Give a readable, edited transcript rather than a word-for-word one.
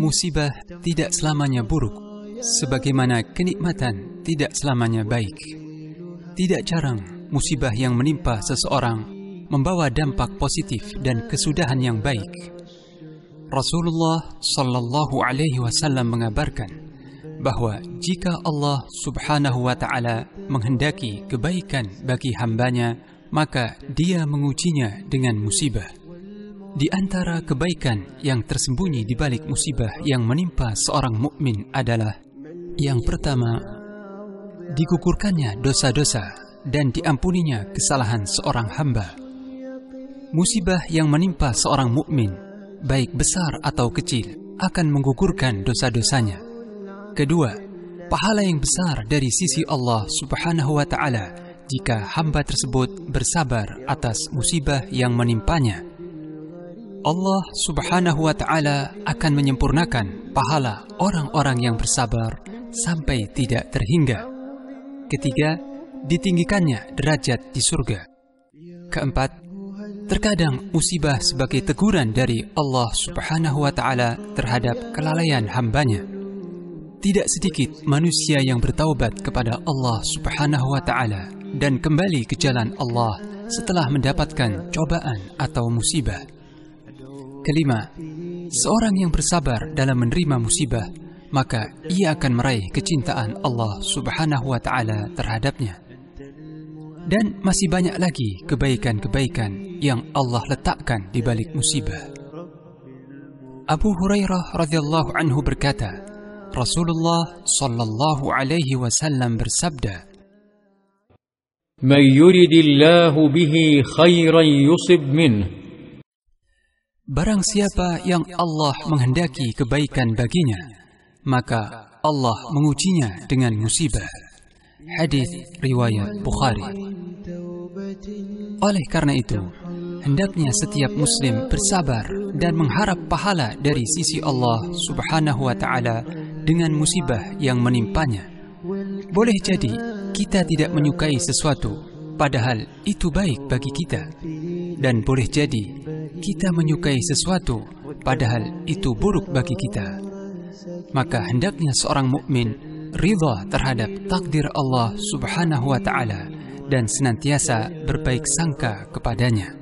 Musibah tidak selamanya buruk, sebagaimana kenikmatan tidak selamanya baik. Tidak jarang musibah yang menimpa seseorang membawa dampak positif dan kesudahan yang baik. Rasulullah Sallallahu Alaihi Wasallam mengabarkan bahwa jika Allah Subhanahu wa Ta'ala menghendaki kebaikan bagi hambanya, maka Dia mengujinya dengan musibah. Di antara kebaikan yang tersembunyi di balik musibah yang menimpa seorang mukmin adalah: yang pertama, digugurkannya dosa-dosa dan diampuninya kesalahan seorang hamba. Musibah yang menimpa seorang mukmin, baik besar atau kecil, akan menggugurkan dosa-dosanya. Kedua, pahala yang besar dari sisi Allah Subhanahu wa Ta'ala jika hamba tersebut bersabar atas musibah yang menimpanya. Allah Subhanahu wa Ta'ala akan menyempurnakan pahala orang-orang yang bersabar sampai tidak terhingga. Ketiga, ditinggikannya derajat di surga. Keempat, terkadang musibah sebagai teguran dari Allah Subhanahu wa Ta'ala terhadap kelalaian hambanya. Tidak sedikit manusia yang bertaubat kepada Allah Subhanahu wa Ta'ala dan kembali ke jalan Allah setelah mendapatkan cobaan atau musibah. Kelima, seorang yang bersabar dalam menerima musibah, maka ia akan meraih kecintaan Allah Subhanahu wa Ta'ala terhadapnya. Dan masih banyak lagi kebaikan-kebaikan yang Allah letakkan di balik musibah. Abu Hurairah radhiyallahu anhu berkata, Rasulullah Sallallahu Alaihi Wasallam bersabda, "Man yuridillahu bihi khairan yusib minh." Barang siapa yang Allah menghendaki kebaikan baginya, maka Allah mengujinya dengan musibah. Hadis riwayat Bukhari. Oleh karena itu, hendaknya setiap muslim bersabar dan mengharap pahala dari sisi Allah Subhanahu wa Ta'ala dengan musibah yang menimpanya. Boleh jadi kita tidak menyukai sesuatu, padahal itu baik bagi kita. Dan boleh jadi kita menyukai sesuatu, padahal itu buruk bagi kita. Maka hendaknya seorang mukmin ridha terhadap takdir Allah Subhanahu wa Ta'ala dan senantiasa berbaik sangka kepadanya.